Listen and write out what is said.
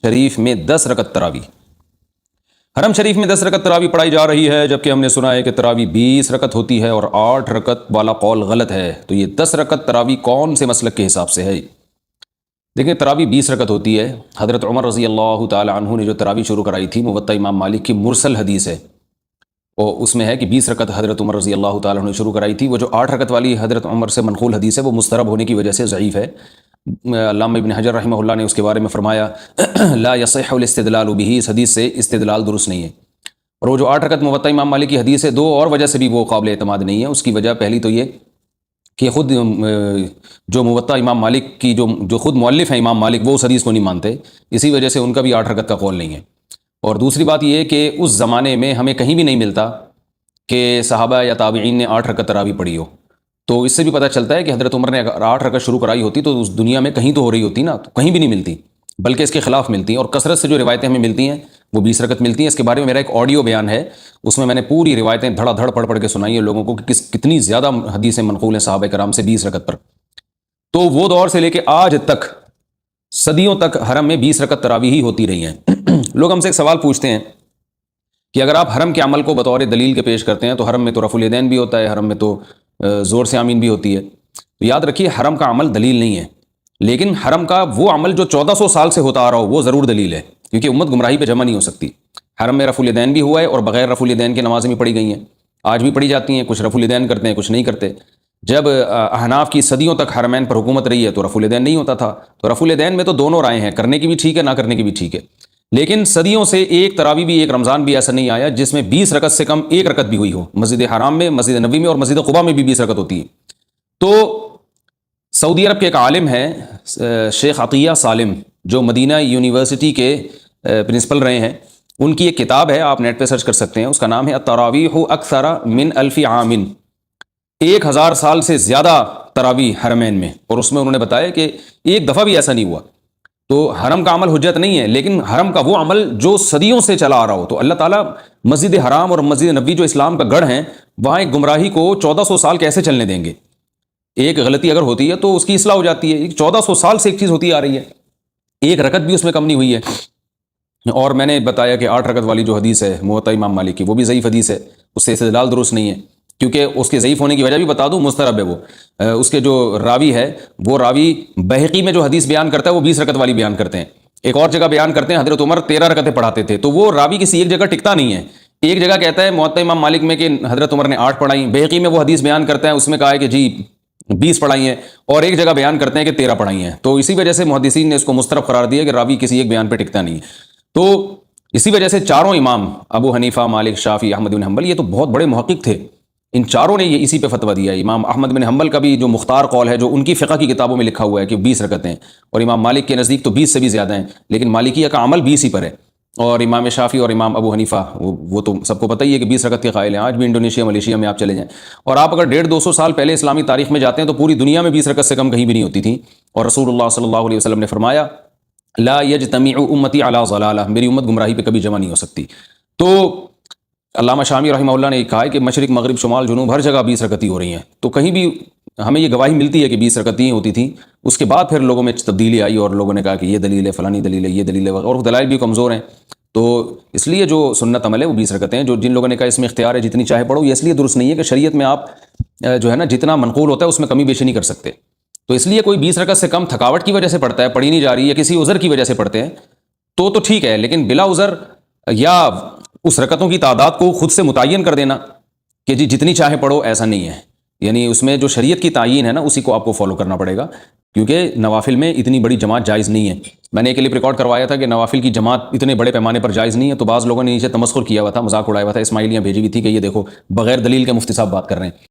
شریف میں 10 رکعت تراویح، حرم شریف میں 10 رکعت تراویح پڑھائی جا رہی ہے، جبکہ ہم نے سنا ہے کہ تراویح 20 رکعت ہوتی ہے اور 8 رکعت والا قول غلط ہے۔ تو یہ 10 رکعت تراویح کون سے مسلک کے حساب سے ہے؟ دیکھیں، تراویح 20 رکعت ہوتی ہے۔ حضرت عمر رضی اللہ تعالی عنہ نے جو تراویح شروع کرائی تھی، موطا امام مالک کی مرسل حدیث ہے، اور اس میں ہے کہ 20 رکعت حضرت عمر رضی اللہ تعالی عنہ نے شروع کرائی تھی۔ وہ جو 8 رکعت والی حضرت عمر سے منقول حدیث ہے، وہ مسترب ہونے کی وجہ سے ضعیف ہے۔ علامہ ابن حجر رحمہ اللہ نے اس کے بارے میں فرمایا لا یصح الاستدلال به، اس حدیث سے استدلال درست نہیں ہے۔ اور وہ جو 8 رکعت موطا امام مالک کی حدیث ہے، 2 اور وجہ سے بھی وہ قابل اعتماد نہیں ہے۔ اس کی وجہ پہلی تو یہ کہ خود جو موطا امام مالک کی جو خود مؤلف ہیں امام مالک، وہ اس حدیث کو نہیں مانتے، اسی وجہ سے ان کا بھی 8 رکعت کا قول نہیں ہے۔ اور دوسری بات یہ کہ اس زمانے میں ہمیں کہیں بھی نہیں ملتا کہ صحابہ یا تابعین نے 8 رکعت تراویح پڑھی ہو۔ تو اس سے بھی پتہ چلتا ہے کہ حضرت عمر نے اگر 8 رکعت شروع کرائی ہوتی تو اس دنیا میں کہیں تو ہو رہی ہوتی نا، تو کہیں بھی نہیں ملتی، بلکہ اس کے خلاف ملتی ہیں۔ اور کثرت سے جو روایتیں ہمیں ملتی ہیں وہ 20 رکعت ملتی ہیں۔ اس کے بارے میں میرا ایک آڈیو بیان ہے، اس میں نے پوری روایتیں دھڑا دھڑ پڑھ کے سنائی ہیں لوگوں کو کہ کتنی زیادہ حدیثیں منقول ہیں صحابہ کرام سے 20 رکعت پر۔ تو وہ دور سے لے کے آج تک، صدیوں تک حرم میں 20 رکعت تراویح ہی ہوتی رہی ہیں۔ لوگ ہم سے ایک سوال پوچھتے ہیں کہ اگر آپ حرم کے عمل کو بطور دلیل کے پیش کرتے ہیں تو حرم میں تو رفع الیدین بھی ہوتا ہے، حرم میں تو زور سے آمین بھی ہوتی ہے۔ تو یاد رکھیے، حرم کا عمل دلیل نہیں ہے، لیکن حرم کا وہ عمل جو 1400 سال سے ہوتا آ رہا ہو وہ ضرور دلیل ہے، کیونکہ امت گمراہی پہ جمع نہیں ہو سکتی۔ حرم میں رفع الیدین بھی ہوا ہے اور بغیر رفع الیدین کی نمازیں بھی پڑھی گئی ہیں، آج بھی پڑھی جاتی ہیں، کچھ رفع الیدین کرتے ہیں کچھ نہیں کرتے۔ جب احناف کی صدیوں تک حرمین پر حکومت رہی ہے تو رفع الیدین نہیں ہوتا تھا۔ تو رفع الیدین میں تو دونوں رائے ہیں، کرنے کی بھی ٹھیک ہے، نہ کرنے کی بھی ٹھیک ہے، لیکن صدیوں سے ایک تراویح بھی، ایک رمضان بھی ایسا نہیں آیا جس میں 20 رکعت سے کم ایک رکعت بھی ہوئی ہو۔ مسجد حرام میں، مسجد نبوی میں اور مسجد قباء میں بھی 20 رکعت ہوتی ہے۔ تو سعودی عرب کے ایک عالم ہیں شیخ عطیہ سالم، جو مدینہ یونیورسٹی کے پرنسپل رہے ہیں، ان کی ایک کتاب ہے، آپ نیٹ پہ سرچ کر سکتے ہیں، اس کا نام ہے التراویح اکثر من 1000 عام، 1000 سال سے زیادہ تراویح حرمین میں، اور اس میں انہوں نے بتایا کہ ایک دفعہ بھی ایسا نہیں ہوا۔ تو حرم کا عمل حجت نہیں ہے، لیکن حرم کا وہ عمل جو صدیوں سے چلا آ رہا ہو، تو اللہ تعالیٰ مسجد حرام اور مسجد نبوی جو اسلام کا گڑھ ہیں، وہاں ایک گمراہی کو 1400 سال کیسے چلنے دیں گے؟ ایک غلطی اگر ہوتی ہے تو اس کی اصلاح ہو جاتی ہے۔ 1400 سال سے ایک چیز ہوتی آ رہی ہے، ایک رکعت بھی اس میں کم نہیں ہوئی ہے۔ اور میں نے بتایا کہ 8 رکعت والی جو حدیث ہے موطا امام مالک کی، وہ بھی ضعیف حدیث ہے، اس سے استدلال درست نہیں ہے، کیونکہ اس کے ضعیف ہونے کی وجہ بھی بتا دوں، مسترب ہے وہ۔ اس کے جو راوی ہے، وہ راوی بہقی میں جو حدیث بیان کرتا ہے وہ 20 رکعت والی بیان کرتے ہیں۔ ایک اور جگہ بیان کرتے ہیں حضرت عمر 13 رکعتیں پڑھاتے تھے، تو وہ راوی کسی ایک جگہ ٹکتا نہیں ہے۔ ایک جگہ کہتا ہے موطا امام مالک میں کہ حضرت عمر نے 8 پڑھائی، بہقی میں وہ حدیث بیان کرتا ہے، اس میں کہا ہے کہ جی 20 پڑھائی ہیں، اور ایک جگہ بیان کرتے ہیں کہ 13 پڑھائی ہیں۔ تو اسی وجہ سے محدثین نے اس کو مسترب قرار دیا کہ راوی کسی ایک بیان پہ ٹکتا نہیں ہے۔ تو اسی وجہ سے چاروں امام ابو حنیفہ، مالک، شافعی، احمد بن حنبل، یہ تو بہت بڑے محقق تھے، ان چاروں نے یہ اسی پہ فتویٰ دیا ہے۔ امام احمد بن حنبل کا بھی جو مختار قول ہے، جو ان کی فقہ کی کتابوں میں لکھا ہوا ہے کہ 20 رکعتیں، اور امام مالک کے نزدیک تو 20 سے بھی زیادہ ہیں، لیکن مالکیہ کا عمل 20 ہی پر ہے۔ اور امام شافعی اور امام ابو حنیفہ وہ تو سب کو پتہ ہی ہے کہ 20 رکعت کے قائل ہیں۔ آج بھی انڈونیشیا، ملیشیا میں آپ چلے جائیں، اور آپ اگر 150-200 سال پہلے اسلامی تاریخ میں جاتے ہیں تو پوری دنیا میں 20 رکعت سے کم کہیں بھی نہیں ہوتی تھی۔ اور رسول اللہ صلی اللہ علیہ وسلم نے فرمایا لا یجتمع امتی علی ضلالہ، میری امت گمراہی پہ کبھی جمع نہیں ہو سکتی۔ تو علامہ شامی رحمہ اللہ نے کہا ہے کہ مشرق، مغرب، شمال، جنوب ہر جگہ 20 رکعت ہی ہو رہی ہیں۔ تو کہیں بھی ہمیں یہ گواہی ملتی ہے کہ 20 رکعت ہی ہوتی تھیں۔ اس کے بعد پھر لوگوں میں تبدیلی آئی اور لوگوں نے کہا کہ یہ دلیل ہے، فلانی دلیل ہے، یہ دلیل ہے، اور دلائل بھی کمزور ہیں۔ تو اس لیے جو سنت عمل ہے وہ 20 رکعتیں ہیں۔ جو جن لوگوں نے کہا اس میں اختیار ہے جتنی چاہے پڑھو، یہ اس لیے درست نہیں ہے کہ شریعت میں آپ جو ہے نا جتنا منقول ہوتا ہے اس میں کمی بیشی نہیں کر سکتے۔ تو اس لیے کوئی 20 رکعت سے کم تھکاوٹ کی وجہ سے پڑھتا ہے، پڑھی نہیں جا رہی ہے، کسی عذر کی وجہ سے پڑھتے ہیں تو ٹھیک ہے، لیکن بلا عذر یا اس رکعتوں کی تعداد کو خود سے متعین کر دینا کہ جی جتنی چاہے پڑھو، ایسا نہیں ہے۔ یعنی اس میں جو شریعت کی تعین ہے نا، اسی کو آپ کو فالو کرنا پڑے گا، کیونکہ نوافل میں اتنی بڑی جماعت جائز نہیں ہے۔ میں نے ایک کلپ ریکارڈ کروایا تھا کہ نوافل کی جماعت اتنے بڑے پیمانے پر جائز نہیں ہے، تو بعض لوگوں نے نیچے تمسخر کیا ہوا تھا، مذاق اڑایا ہوا تھا، اسماعیلیاں بھیجی ہوئی تھی کہ یہ دیکھو بغیر دلیل کے مفتی صاحب بات کر رہے ہیں۔